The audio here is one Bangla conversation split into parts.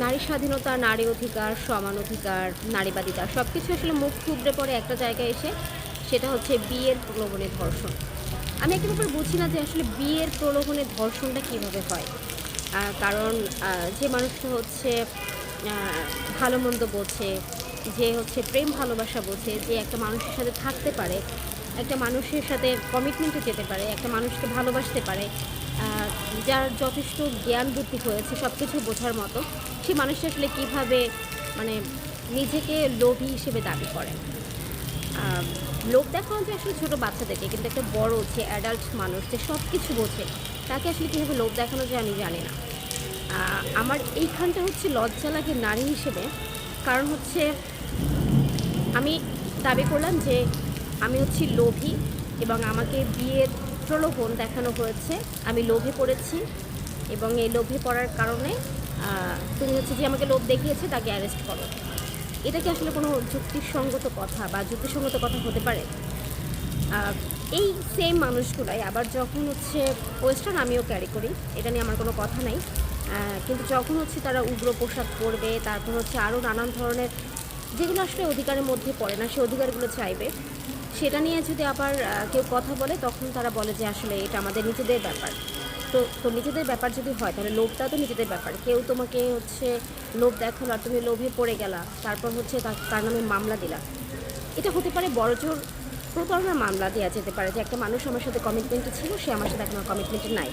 নারী স্বাধীনতা, নারী অধিকার, সমান অধিকার, নারীবাদিতা সব কিছু আসলে মুখ থুবড়ে পড়ে একটা জায়গায় এসে, সেটা হচ্ছে বিয়ের প্রলোভনে ধর্ষণ। আমি একটা ব্যাপার বুঝি না যে আসলে বিয়ের প্রলোভনে ধর্ষণটা কীভাবে হয়? কারণ যে মানুষটা হচ্ছে আ ভালো-মন্দ বোঝে, যে হচ্ছে প্রেম ভালোবাসা বোঝে, যে একটা মানুষের সাথে থাকতে পারে, একটা মানুষের সাথে কমিটমেন্টে যেতে পারে, একটা মানুষকে ভালোবাসতে পারে, আ যার যথেষ্ট জ্ঞান বুদ্ধি হয়েছে সবকিছু বোঝার মতো, সেই মানুষটা আসলে কিভাবে মানে নিজেকে লোভী হিসেবে দাবি করে? আ লোভ দেখানো যায় আসলে ছোট বাচ্চাদেরকে। কিন্তু একটা বড় যে অ্যাডাল্ট মানুষ যে সবকিছু বোঝে, তাকে আসলে কিভাবে লোভ দেখানো যায় আমি জানি না। আ আমার এইখানটা হচ্ছে লজ্জা লাগে নারী হিসেবে। কারণ হচ্ছে আমি দাবি করলাম যে আমি হচ্ছি লোভী এবং আমাকে বিয়ের প্রলোভন দেখানো হয়েছে। আমি লোভে পড়েছি এবং এই লোভে পড়ার কারণে আ তুমি হচ্ছে যে আমাকে লোভ দেখিয়েছে তাকে অ্যারেস্ট করো। এটা কি আসলে কোনো যুক্তিসঙ্গত কথা বা যুক্তিসঙ্গত কথা হতে পারে? আ এই সেম মানুষগুলাই আবার যখন হচ্ছে ওয়েস্টার্ন আমিও ক্যারি করি। এটা নিয়ে আমার কোনো কথা নাই। আ কিন্তু যখন হচ্ছে তারা উগ্র পোশাক পরবে, তারপর হচ্ছে আরও নানান ধরনের যেগুলো আসলে অধিকারের মধ্যে পড়ে না, সে অধিকারগুলো চাইবে। সেটা নিয়ে যদি আবার কেউ কথা বলে, তখন তারা বলে যে আসলে এটা আমাদের নিজেদের ব্যাপার। তো নিজেদের ব্যাপার যদি হয় তাহলে লোভটা তো নিজেদের ব্যাপার। কেউ তোমাকে হচ্ছে লোভ দেখালো আর তুমি লোভে পড়ে গেলা। তারপর হচ্ছে তার নামে মামলা দিলা। এটা হতে পারে বড়জোর প্রতারণার মামলা দেয়া যেতে পারে যে একটা মানুষ আমার সাথে কমিটমেন্টে ছিল, সে আমার সাথে এখন আর কমিটমেন্টে নাই।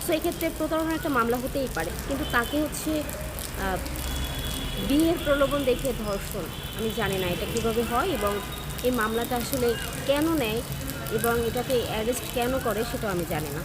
সো এক্ষেত্রে প্রতারণার একটা মামলা হতেই পারে। কিন্তু তাকে হচ্ছে আ বিয়ের প্রলোভন দেখিয়ে ধর্ষণ। আমি জানি না এটা কিভাবে হয় এবং এই মামলাটা আসলে কেন নেয় এবং এটাকে অ্যারেস্ট কেন করে সেটাও আমি জানি না।